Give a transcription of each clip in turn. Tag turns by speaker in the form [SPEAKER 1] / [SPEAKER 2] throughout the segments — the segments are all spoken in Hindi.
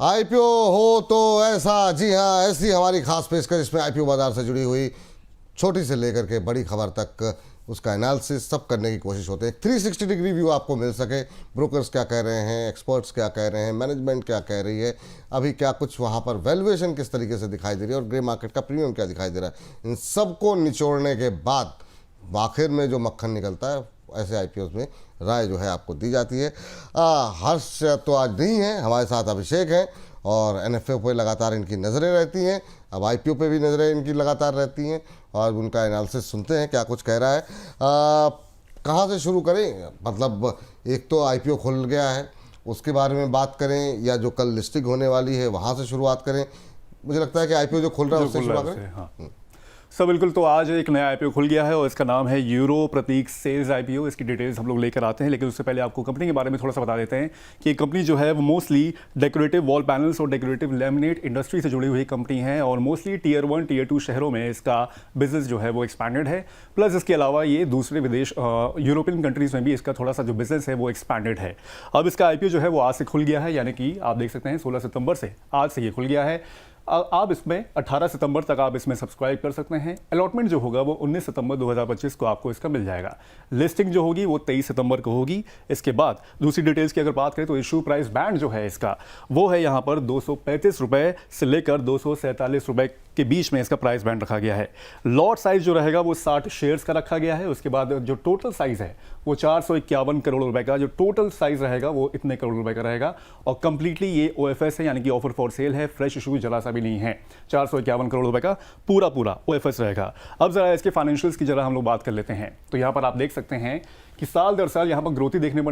[SPEAKER 1] आईपीओ हो तो ऐसा, जी हाँ, ऐसी हमारी खास पेशकश इसमें आईपीओ बाजार से जुड़ी हुई छोटी से लेकर के बड़ी खबर तक उसका एनालिसिस सब करने की कोशिश होते हैं। 360 डिग्री व्यू आपको मिल सके, ब्रोकर्स क्या कह रहे हैं, एक्सपर्ट्स क्या कह रहे हैं, मैनेजमेंट क्या कह रही है, अभी क्या कुछ वहाँ पर वैल्यूएशन किस तरीके से दिखाई दे रही है और ग्रे मार्केट का प्रीमियम क्या दिखाई दे रहा है, इन सबको निचोड़ने के बाद आखिर में जो मक्खन निकलता है ऐसे आईपीओ में राय जो है आपको दी जाती है। हर्ष तो आज नहीं है, हमारे साथ अभिषेक हैं और एनएफओ पे लगातार इनकी नज़रें रहती हैं, अब आईपीओ पे भी नज़रें इनकी लगातार रहती हैं और उनका एनालिसिस सुनते हैं क्या कुछ कह रहा है। कहाँ से शुरू करें? मतलब एक तो आईपीओ खुल गया है, उसके बारे में बात करें या जो कल लिस्टिंग होने वाली है वहाँ से शुरुआत करें? मुझे लगता है कि आईपीओ जो खुल रहा है उससे शुरुआत करें।
[SPEAKER 2] हाँ। सर बिल्कुल, तो आज एक नया आईपीओ खुल गया है और इसका नाम है यूरो प्रतीक सेल्स आईपीओ। इसकी डिटेल्स हम लोग लेकर आते हैं, लेकिन उससे पहले आपको कंपनी के बारे में थोड़ा सा बता देते हैं कि कंपनी जो है वो मोस्टली डेकोरेटिव वॉल पैनल्स और डेकोरेटिव लैमिनेट इंडस्ट्री से जुड़ी हुई कंपनी है और मोस्टली टीयर 1 टीयर 2 शहरों में इसका बिजनेस जो है वो एक्सपैंडेड है। प्लस इसके अलावा ये दूसरे विदेश यूरोपियन कंट्रीज में भी इसका थोड़ा सा जो बिजनेस है वो एक्सपैंडेड है। अब इसका आईपीओ जो है वो आज से खुल गया है, यानी कि आप देख सकते हैं 16 सितंबर से आज से ये खुल गया है। आप इसमें 18 सितंबर तक आप इसमें सब्सक्राइब कर सकते हैं। अलॉटमेंट जो होगा वो 19 सितंबर 2025 को आपको इसका मिल जाएगा। लिस्टिंग जो होगी वो 23 सितंबर को होगी। इसके बाद दूसरी डिटेल्स की अगर बात करें तो इशू प्राइस बैंड जो है इसका वो है यहाँ पर 235 रुपये से लेकर 247 रुपये के बीच में इसका प्राइस बैंड रखा गया है। लॉट साइज जो रहेगा वो 60 शेयर्स का रखा गया है। उसके बाद जो टोटल साइज है वो 451 करोड़ रुपए का, जो टोटल साइज रहेगा वो इतने करोड़ रुपए का रहेगा और कंप्लीटली ये ओएफएस है, यानी कि ऑफर फॉर सेल है, फ्रेश इशू जरा सा भी नहीं है। 451 करोड़ रुपए का पूरा ओएफएस रहेगा। अब जरा इसके फाइनेंशियल्स की जरा हम लोग बात कर लेते हैं। तो यहाँ पर आप देख सकते हैं कि साल दर साल यहाँ पर ग्रोथ ही देखने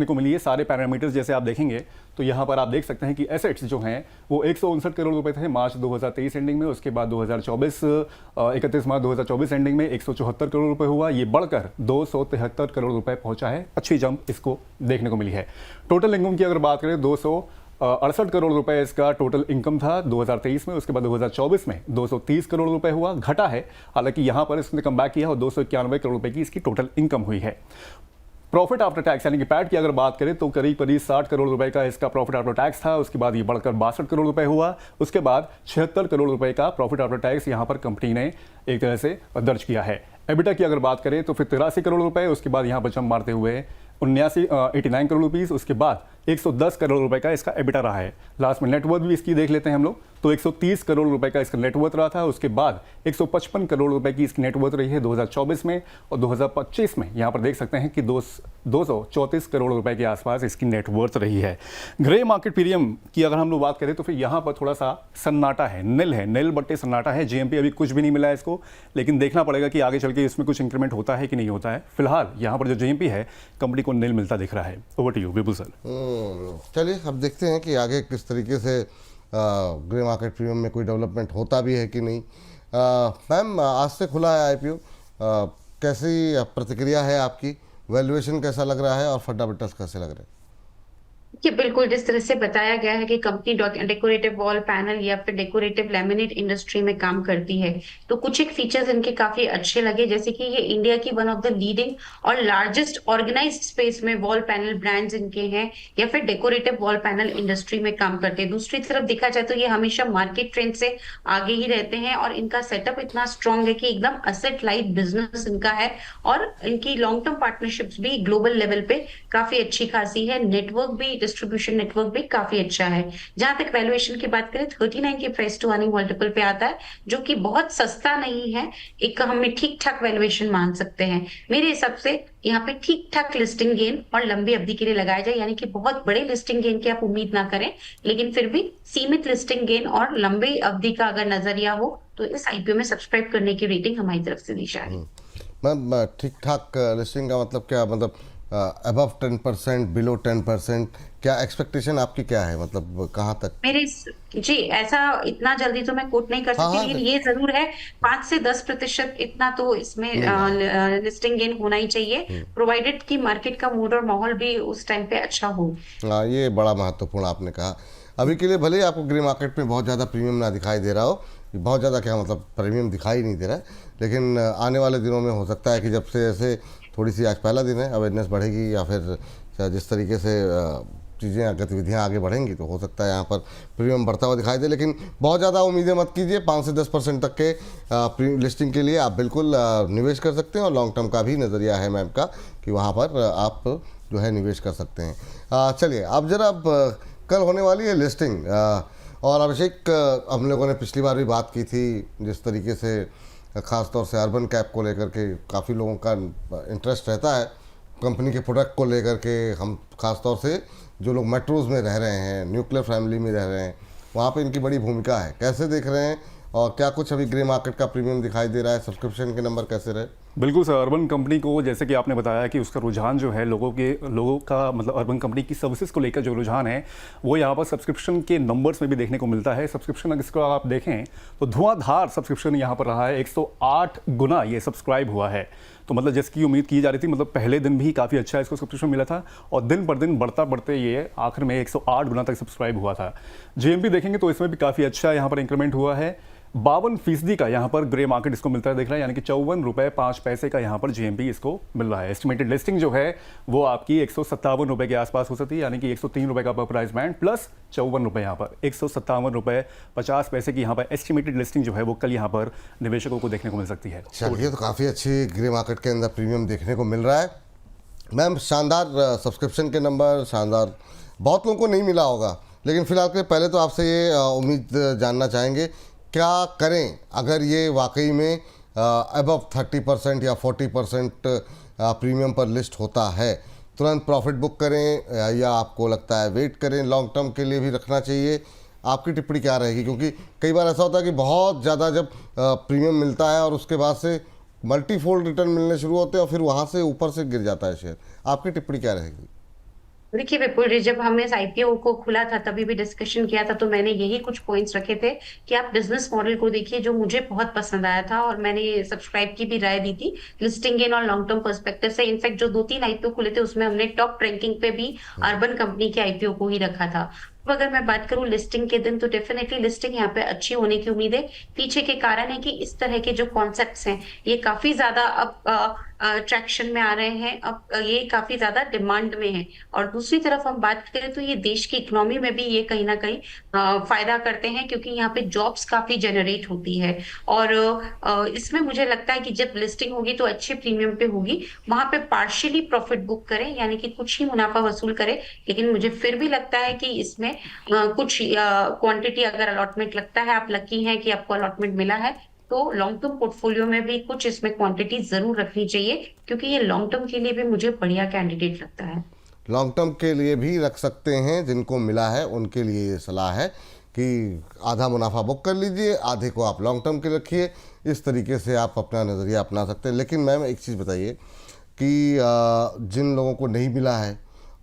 [SPEAKER 2] को मिली है। सारे पैरामीटर्स जैसे आप देखेंगे तो यहाँ पर आप देख सकते हैं कि एसेट्स जो हैं वो 159 करोड़ रुपए थे मार्च 2023 एंडिंग में। उसके बाद 31 मार्च 2024 एंडिंग में 174 करोड़ रुपए हुआ, ये बढ़कर 273 करोड़ रुपए पहुंचा है। अच्छी जंप इसको देखने को मिली है। टोटल इनकम की अगर बात करें 268 करोड़ रुपए इसका टोटल इनकम था 2023 में। उसके बाद 2024 में 230 करोड़ रुपए हुआ, घटा है, हालांकि यहां पर इसने कम बैक किया और 291 करोड़ रुपए की इसकी टोटल इनकम हुई है। प्रॉफिट आफ्टर टैक्स यानी कि पैट की अगर बात करें तो करीब 60 करोड़ रुपए का इसका प्रॉफिट आफ्टर टैक्स था। उसके बाद ये बढ़कर 62 करोड़ रुपए हुआ। उसके बाद 76 करोड़ रुपए का प्रॉफिट आफ्टर टैक्स यहां पर कंपनी ने एक तरह से दर्ज किया है। एबिटा की अगर बात करें तो फिर 83 करोड़ रुपए, उसके बाद यहां पर जंप मारते हुए 89 करोड़ रुपीस, उसके बाद 110 करोड़ रुपए का इसका एबिटा रहा है। लास्ट में नेटवर्थ भी इसकी देख लेते हैं हम लोग, तो 130 करोड़ रुपए का इसका नेटवर्थ रहा था। उसके बाद 155 करोड़ रुपए की इसकी नेटवर्थ रही है 2024 में और 2025 में यहाँ पर देख सकते हैं कि 234 करोड़ रुपए के आसपास इसकी नेटवर्थ रही है। ग्रे मार्केट प्रीमियम की अगर हम लोग बात करें तो फिर यहाँ पर थोड़ा सा सन्नाटा है, नील बट्टे सन्नाटा है। जेएमपी अभी कुछ भी नहीं मिला है इसको, लेकिन देखना पड़ेगा कि आगे चल के इसमें कुछ इंक्रीमेंट होता है कि नहीं होता है। फिलहाल यहाँ पर जो जेएमपी है कंपनी को नील मिलता दिख रहा है। Over to you Vipul sir.
[SPEAKER 1] चलिए अब देखते हैं कि आगे किस तरीके से ग्रे मार्केट प्रीमियम में कोई डेवलपमेंट होता भी है कि नहीं। मैम, आज से खुला है आईपीओ, कैसी प्रतिक्रिया है आपकी? वैल्यूएशन कैसा लग रहा है और फंडामेंटल्स कैसे लग रहे हैं?
[SPEAKER 3] कि बिल्कुल जिस तरह से बताया गया है कि कंपनी डेकोरेटिव वॉल पैनल या फिर डेकोरेटिव लैमिनेट इंडस्ट्री में काम करती है, तो कुछ एक फीचर्स इनके काफी अच्छे लगे, जैसे कि ये इंडिया की वन ऑफ द लीडिंग और लार्जेस्ट ऑर्गेनाइज्ड स्पेस में वॉल पैनल ब्रांड्स इनके हैं या फिर डेकोरेटिव वॉल पैनल इंडस्ट्री में काम करते हैं। दूसरी तरफ देखा जाए तो ये हमेशा मार्केट ट्रेंड से आगे ही रहते हैं और इनका सेटअप इतना स्ट्रांग है कि एकदम असेट लाइट बिजनेस इनका है और इनकी लॉन्ग टर्म पार्टनरशिप्स भी ग्लोबल लेवल पे काफी अच्छी खासी है। नेटवर्क भी, डिस्ट्रीब्यूशन नेटवर्क भी काफी अच्छा है। जहां तक वैल्यूएशन की बात करें 39 के प्राइस टू अर्निंग मल्टीपल पे आता है, जो कि बहुत सस्ता नहीं है, एक हमें ठीक ठाक वैल्यूएशन मान सकते हैं। मेरे हिसाब से यहाँ पे ठीक ठाक लिस्टिंग गेन और लंबी अवधि के लिए लगाया जाए, यानी कि बहुत बड़े लिस्टिंग गेन की आप उम्मीद ना करें, लेकिन फिर भी सीमित लिस्टिंग गेन और लंबी अवधि का अगर नजरिया हो तो इस आईपीओ में सब्सक्राइब करने की रेटिंग हमारी तरफ से दी जाए।
[SPEAKER 1] मैम, ठीक ठाक लिस्टिंग का मतलब क्या? मतलब अबव 10%, बिलो 10%, क्या एक्सपेक्टेशन आपकी क्या है? मतलब कहाँ तक?
[SPEAKER 3] मेरे जी ऐसा इतना जल्दी तो मैं कोट नहीं कर सकती, लेकिन ये जरूर है 5 से 10% इतना तो इसमें लिस्टिंग गेन होना ही चाहिए, प्रोवाइडेड कि मार्केट का मूड और माहौल भी उस टाइम पे अच्छा हो।
[SPEAKER 1] ये बड़ा महत्वपूर्ण आपने कहा। अभी के लिए भले ही आपको ग्रे मार्केट में बहुत ज़्यादा प्रीमियम ना दिखाई दे रहा हो, बहुत ज़्यादा क्या मतलब प्रीमियम दिखाई नहीं दे रहा है, लेकिन आने वाले दिनों में हो सकता है कि जब से ऐसे थोड़ी सी, आज पहला दिन है, अवेयरनेस बढ़ेगी या फिर जिस तरीके से चीज़ें गतिविधियां आगे बढ़ेंगी तो हो सकता है यहाँ पर प्रीमियम बढ़ता हुआ दिखाई दे, लेकिन बहुत ज़्यादा उम्मीदें मत कीजिए। 5 से 10% तक के लिस्टिंग के लिए आप बिल्कुल निवेश कर सकते हैं और लॉन्ग टर्म का भी नज़रिया है मैम का कि वहाँ पर आप जो है निवेश कर सकते हैं। चलिए अब जरा कल होने वाली है लिस्टिंग, और अभिषेक हम लोगों ने पिछली बार भी बात की थी जिस तरीके से ख़ास तौर से अर्बन कैप को लेकर के काफ़ी लोगों का इंटरेस्ट रहता है कंपनी के प्रोडक्ट को लेकर के। हम ख़ास तौर से जो लोग मेट्रोज़ में रह रहे हैं, न्यूक्लियर फैमिली में रह रहे हैं, वहाँ पे इनकी बड़ी भूमिका है। कैसे देख रहे हैं और क्या कुछ अभी ग्रे मार्केट का प्रीमियम दिखाई दे रहा है? सब्सक्रिप्शन के नंबर कैसे रहे?
[SPEAKER 2] बिल्कुल सर, अर्बन कंपनी को जैसे कि आपने बताया कि उसका रुझान जो है लोगों का मतलब अर्बन कंपनी की सर्विसेज को लेकर जो रुझान है वो यहाँ पर सब्सक्रिप्शन के नंबर्स में भी देखने को मिलता है। सब्सक्रिप्शन अगर इसको आप देखें तो धुआंधार सब्सक्रिप्शन यहाँ पर रहा है, 108 गुना ये सब्सक्राइब हुआ है। तो मतलब जिसकी उम्मीद की जा रही थी, मतलब पहले दिन भी काफ़ी अच्छा इसको सब्सक्रिप्शन मिला था और दिन पर दिन बढ़ते ये आखिर में 108 गुना तक सब्सक्राइब हुआ था। जीएमपी देखेंगे तो इसमें भी काफ़ी अच्छा यहाँ पर इंक्रीमेंट हुआ है। 52% का यहाँ पर ग्रे मार्केट इसको मिलता है दिख रहा है, यानी कि 54 रुपये 5 पैसे का यहाँ पर जीएमपी इसको मिल रहा है। एस्टिमेटेड लिस्टिंग जो है वो आपकी 157 रुपये के आसपास हो सकती है, यानी कि 103 रुपये का पर प्राइस बैंड प्लस 54 रुपये यहाँ पर 157 रुपये 50 पैसे की यहाँ पर एस्टिमेटेड लिस्टिंग जो है वो कल यहाँ पर निवेशकों को देखने को मिल सकती है।
[SPEAKER 1] चलिए, तो काफ़ी अच्छी ग्रे मार्केट के अंदर प्रीमियम देखने को मिल रहा है मैम। शानदार सब्सक्रिप्शन के नंबर, शानदार, बहुत लोगों को नहीं मिला होगा, लेकिन फिलहाल के पहले तो आपसे ये उम्मीद जानना चाहेंगे क्या करें अगर ये वाकई में अबव 30% या 40% प्रीमियम पर लिस्ट होता है? तुरंत प्रॉफिट बुक करें या आपको लगता है वेट करें, लॉन्ग टर्म के लिए भी रखना चाहिए? आपकी टिप्पणी क्या रहेगी? क्योंकि कई बार ऐसा होता है कि बहुत ज़्यादा जब प्रीमियम मिलता है और उसके बाद से मल्टीफोल्ड रिटर्न मिलने शुरू होते हैं और फिर वहाँ से ऊपर से गिर जाता है शेयर। आपकी टिप्पणी क्या रहेगी?
[SPEAKER 3] देखिए विपुल जी, जब हमने इस आईपीओ को खुला था तभी भी डिस्कशन किया था, तो मैंने यही कुछ पॉइंट्स रखे थे कि आप बिजनेस मॉडल को देखिए, जो मुझे बहुत पसंद आया था और मैंने सब्सक्राइब की भी राय दी थी लिस्टिंग गेन और लॉन्ग टर्म पर्सपेक्टिव से। इनफैक्ट जो 2-3 आईपीओ खुले थे उसमें हमने टॉप रैंकिंग पे भी अर्बन कंपनी के आईपीओ को ही रखा था। अब अगर मैं बात करूं लिस्टिंग के दिन, तो डेफिनेटली लिस्टिंग यहाँ पे अच्छी होने की उम्मीद है। पीछे के कारण है कि इस तरह के जो कॉन्सेप्ट्स हैं ये काफी ज्यादा अब ट्रैक्शन में आ रहे हैं, अब ये काफी ज्यादा डिमांड में है। और दूसरी तरफ हम बात करें तो ये देश की इकोनॉमी में भी ये कहीं ना कहीं फायदा करते हैं, क्योंकि यहाँ पे जॉब्स काफी जनरेट होती है। और इसमें मुझे लगता है कि जब लिस्टिंग होगी तो अच्छे प्रीमियम पे होगी, वहां पे पार्शियली प्रॉफिट बुक करें, यानी कि कुछ ही मुनाफा वसूल करें। लेकिन मुझे फिर भी लगता है कि इसमें कुछ क्वांटिटी अगर अलॉटमेंट लगता है, आप लकी हैं कि आपको अलॉटमेंट मिला है, तो लॉन्ग टर्म पोर्टफोलियो में भी कुछ इसमें क्वांटिटी जरूर रखनी चाहिए, क्योंकि ये लॉन्ग टर्म के लिए भी मुझे बढ़िया कैंडिडेट लगता है।
[SPEAKER 1] लॉन्ग टर्म के लिए भी रख सकते हैं, जिनको मिला है उनके लिए ये सलाह है कि आधा मुनाफा बुक कर लीजिए, आधे को आप लॉन्ग टर्म के रखिए। इस तरीके से आप अपना नज़रिया अपना सकते हैं। लेकिन मैम एक चीज़ बताइए कि जिन लोगों को नहीं मिला है,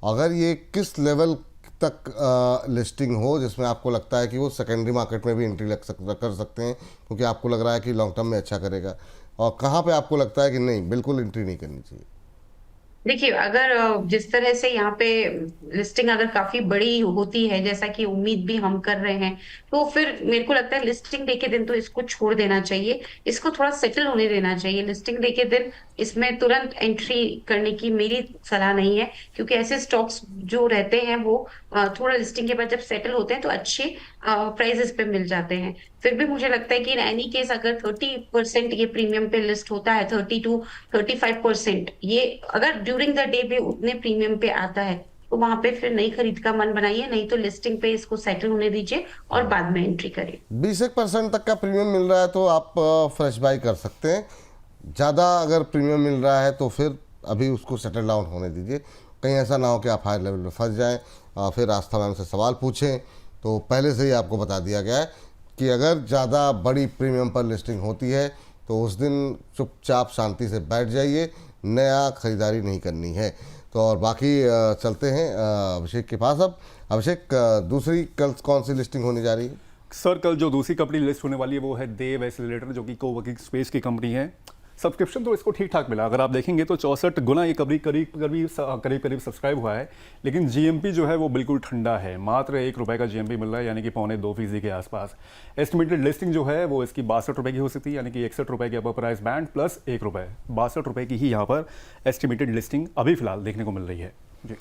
[SPEAKER 1] अगर ये किस लेवल तक लिस्टिंग हो जिसमें आपको लगता है कि वो सेकेंडरी मार्केट में भी एंट्री कर सकते हैं, क्योंकि आपको लग रहा है कि लॉन्ग टर्म में अच्छा करेगा, और कहाँ पे आपको लगता है कि नहीं, बिल्कुल एंट्री नहीं करनी चाहिए?
[SPEAKER 3] देखिए, अगर जिस तरह से यहाँ पे लिस्टिंग अगर काफी बड़ी होती है जैसा कि उम्मीद भी हम कर रहे हैं, तो फिर मेरे को लगता है लिस्टिंग डे के दिन तो इसको छोड़ देना चाहिए, इसको थोड़ा सेटल होने देना चाहिए। लिस्टिंग डे के दिन इसमें तुरंत एंट्री करने की मेरी सलाह नहीं है, क्योंकि ऐसे स्टॉक्स जो रहते हैं वो थोड़ा लिस्टिंग के बाद जब सेटल होते हैं तो अच्छे प्राइजेस पे मिल जाते हैं। फिर भी मुझे लगता है कि इन एनी केस अगर 30% ये प्रीमियम पे लिस्ट होता है, 30-35%, ये अगर ड्यूरिंग द डे पे उतने प्रीमियम पे आता है, तो वहां पे फिर नई खरीद का मन बनाइए, नहीं तो लिस्टिंग पे इसको सेटल होने दीजिए और बाद में एंट्री करें।
[SPEAKER 1] 20% तक का प्रीमियम मिल रहा है तो आप फ्रेश बाई कर सकते हैं। ज़्यादा अगर प्रीमियम मिल रहा है तो फिर अभी उसको सेटल डाउन होने दीजिए, कहीं ऐसा ना हो कि आप हायर लेवल पे फंस जाएं, फिर आस्था मैम से सवाल पूछें। तो पहले से ही आपको बता दिया गया है कि अगर ज़्यादा बड़ी प्रीमियम पर लिस्टिंग होती है तो उस दिन चुपचाप शांति से बैठ जाइए, नया ख़रीदारी नहीं करनी है। तो और बाकी चलते हैं अभिषेक के पास। अब अभिषेक, दूसरी कल कौन सी लिस्टिंग होने जा रही है?
[SPEAKER 2] सर, कल जो दूसरी कंपनी लिस्ट होने वाली है वो है देव एक्सेलरेटर, जो कि कोवर्किंग स्पेस की कंपनी है। सब्सक्रिप्शन तो इसको ठीक ठाक मिला, अगर आप देखेंगे तो 64 गुना ये करीब सब्सक्राइब हुआ है। लेकिन जीएमपी जो है वो बिल्कुल ठंडा है, मात्र 1 रुपये का जीएमपी मिल रहा है, यानी कि 2.25% के आसपास। एस्टिमेटेड लिस्टिंग जो है वो इसकी 62 रुपये की हो सकती है, यानी कि 61 रुपये के अपर प्राइस बैंड प्लस 1 रुपये, 62 रुपये की ही यहाँ पर एस्टिमेटेड लिस्टिंग अभी फिलहाल देखने को मिल रही है जी।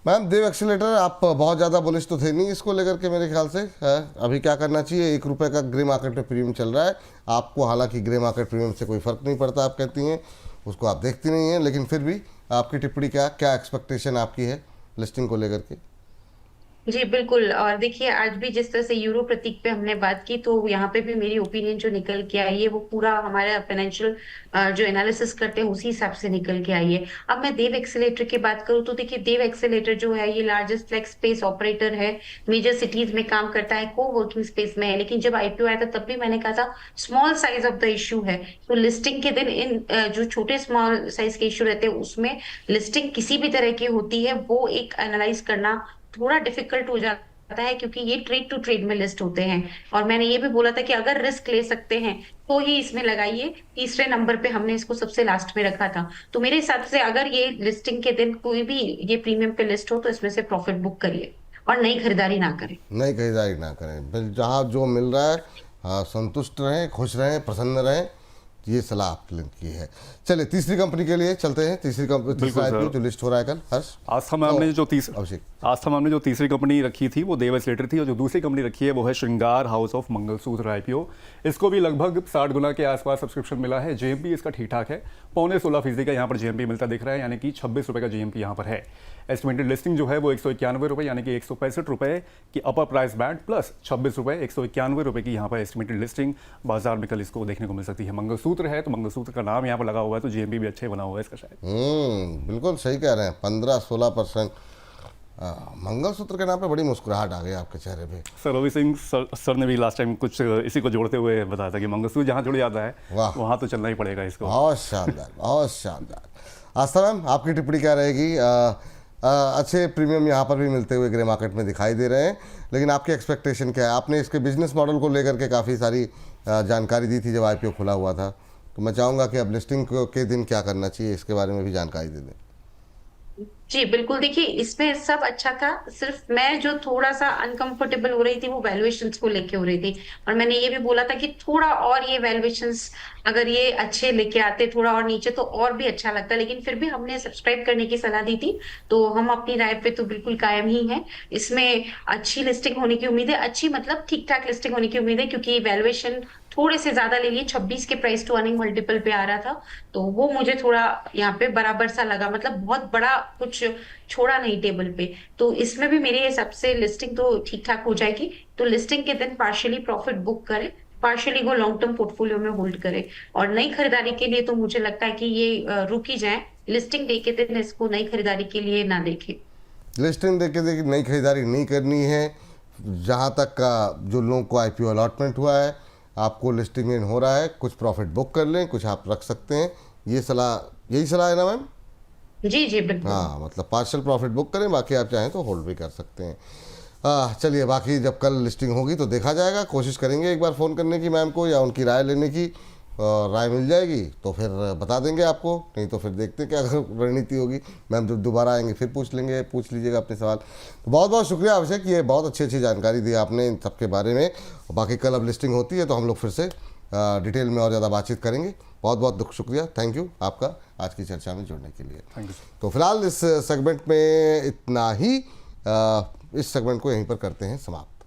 [SPEAKER 1] मैम देव एक्सीलेटर आप बहुत ज़्यादा बुलिश तो थे नहीं इसको लेकर के मेरे ख्याल से है? अभी क्या करना चाहिए? ₹1 का ग्रे मार्केट में प्रीमियम चल रहा है आपको, हालांकि ग्रे मार्केट प्रीमियम से कोई फ़र्क नहीं पड़ता आप कहती हैं, उसको आप देखती नहीं हैं, लेकिन फिर भी आपकी टिप्पणी क्या एक्सपेक्टेशन आपकी है लिस्टिंग को लेकर के?
[SPEAKER 3] जी बिल्कुल। और देखिए आज भी जिस तरह से यूरो प्रतीक पे हमने बात की तो यहाँ पे भी मेरी ओपिनियन जो निकल के आई है वो पूरा हमारा फाइनेंशियल जो एनालिसिस करते हैं उसी हिसाब से निकल के आई है। अब मैं देव एक्सेलेटर की बात करूँ तो देखिए देव एक्सेलेटर जो है ये लार्जेस्ट फ्लेक्स स्पेस ऑपरेटर है, मेजर सिटीज में काम करता है, को वर्किंग स्पेस में है। लेकिन जब आईपीओ आया था तब भी मैंने कहा था small size of the issue है, तो लिस्टिंग के दिन इन जो छोटे स्मॉल साइज के इश्यू रहते हैं उसमें लिस्टिंग किसी भी तरह की होती है वो एक एनालाइज करना थोड़ा डिफिकल्ट हो जाता है, क्योंकि ये ट्रेड टू ट्रेड में लिस्ट होते हैं। और मैंने ये भी बोला था कि अगर रिस्क ले सकते हैं तो ही इसमें लगाइए। तीसरे नंबर पे हमने इसको सबसे लास्ट में रखा था। तो मेरे हिसाब से अगर ये लिस्टिंग के दिन कोई भी ये प्रीमियम पे लिस्ट हो तो इसमें से प्रॉफिट बुक करिए और नई खरीदारी ना करें।
[SPEAKER 1] नई खरीदारी ना करें, जहाँ जो मिल रहा है संतुष्ट रहें, खुश रहें, प्रसन्न रहें, ये सलाह आपकी है। चलिए तीसरी कंपनी के लिए चलते हैं। तीसरी कंपनी तीसरा IPO जो लिस्ट हो रहा है कल, हर्ष।
[SPEAKER 2] आज हमने जो तीसरी कंपनी रखी थी वो देव एक्सीलेटर थी, और जो दूसरी कंपनी रखी है वो है श्रृंगार हाउस ऑफ मंगलसूत्र IPO। इसको भी लगभग 60 गुना के आसपास सब्सक्रिप्शन मिला है। JMP इसका ठीक ठाक है, 15.16% का यहाँ पर JMP मिलता दिख रहा है, यानी कि ₹26 का JMP यहाँ पर है। एस्टिमेटेड लिस्टिंग जो है वो ₹191 यानी कि ₹165 की अपर प्राइस बैंड प्लस ₹26 ₹191 की यहाँ पर एस्टिमेटेड लिस्टिंग बाजार में कल इसको देखने को मिल सकती है। मंगलसूत्र है तो मंगलसूत्र का नाम यहाँ पर लगा हुआ है तो JMP भी अच्छे बना हुआ है इसका शायद।
[SPEAKER 1] बिल्कुल सही कह रहे हैं, 15-16%। मंगलसूत्र के नाम पे बड़ी मुस्कुराहट आ गई आपके चेहरे पे।
[SPEAKER 2] सर रवि सिंह सर ने भी लास्ट टाइम कुछ इसी को जोड़ते हुए बताया था कि मंगलसूत्र जहाँ जुड़ जाता है वहाँ तो चलना ही पड़ेगा इसको।
[SPEAKER 1] बहुत शानदार, बहुत शानदार। आस्था मैम आपकी टिप्पणी क्या रहेगी? अच्छे प्रीमियम यहाँ पर भी मिलते हुए ग्रे मार्केट में दिखाई दे रहे हैं, लेकिन आपकी एक्सपेक्टेशन क्या है? आपने इसके बिजनेस मॉडल को लेकर के काफ़ी सारी जानकारी दी थी जब IPO खुला हुआ था, तो मैं चाहूँगा कि अब लिस्टिंग के दिन क्या करना चाहिए इसके बारे में भी जानकारी दे दें।
[SPEAKER 3] जी बिल्कुल। देखिए इसमें सब अच्छा था, सिर्फ मैं जो थोड़ा सा अनकंफर्टेबल हो रही थी वो वैल्यूएशंस को लेके हो रही थी। और मैंने ये भी बोला था कि थोड़ा और ये वैल्यूएशंस अगर ये अच्छे लेके आते थोड़ा और नीचे तो और भी अच्छा लगता, लेकिन फिर भी हमने सब्सक्राइब करने की सलाह दी थी, तो हम अपनी राय पे तो बिल्कुल कायम ही है। इसमें अच्छी लिस्टिंग होने की उम्मीद है, अच्छी मतलब ठीक ठाक लिस्टिंग होने की उम्मीद है, क्योंकि वैल्यूएशन थोड़े से ज्यादा ले लिए, 26 के प्राइस टू अर्निंग मल्टीपल पे आ रहा था, तो वो मुझे थोड़ा यहाँ पे बराबर सा लगा, मतलब बहुत बड़ा कुछ छोड़ा नहीं टेबल पे। तो इसमें भी मेरे हिसाब से लिस्टिंग तो ठीक ठाक हो जाएगी। तो लिस्टिंग के दिन पार्शियली प्रॉफिट बुक करें, पार्शियली वो लॉन्ग टर्म पोर्टफोलियो में होल्ड करें। और नई खरीदारी के लिए तो मुझे लगता है कि ये रुक ही जाए, लिस्टिंग डे के दिन इसको नई खरीदारी के लिए ना देखें।
[SPEAKER 1] लिस्टिंग देख के नई खरीदारी नहीं करनी है। जहाँ तक का जो लोगों को IPO अलॉटमेंट हुआ है, आपको लिस्टिंग इन हो रहा है, कुछ प्रॉफिट बुक कर लें, कुछ आप रख सकते हैं। ये सलाह, यही सलाह है ना मैम?
[SPEAKER 3] जी जी बिल्कुल।
[SPEAKER 1] हाँ, मतलब पार्शियल प्रॉफिट बुक करें, बाकी आप चाहें तो होल्ड भी कर सकते हैं। चलिए बाकी जब कल लिस्टिंग होगी तो देखा जाएगा। कोशिश करेंगे एक बार फ़ोन करने की मैम को या उनकी राय लेने की, राय मिल जाएगी तो फिर बता देंगे आपको, नहीं तो फिर देखते हैं क्या रणनीति होगी। मैम जब दोबारा आएंगे फिर पूछ लीजिएगा अपने सवाल। तो बहुत बहुत शुक्रिया अभिषेक, ये बहुत अच्छी जानकारी दी आपने इन सब के बारे में। बाकी कल अब लिस्टिंग होती है तो हम लोग फिर से डिटेल में और ज़्यादा बातचीत करेंगे। बहुत बहुत शुक्रिया, थैंक यू आपका आज की चर्चा में जुड़ने के लिए।
[SPEAKER 2] Thank you.
[SPEAKER 1] तो फिलहाल इस सेगमेंट में इतना ही। इस सेगमेंट को यहीं पर करते हैं समाप्त।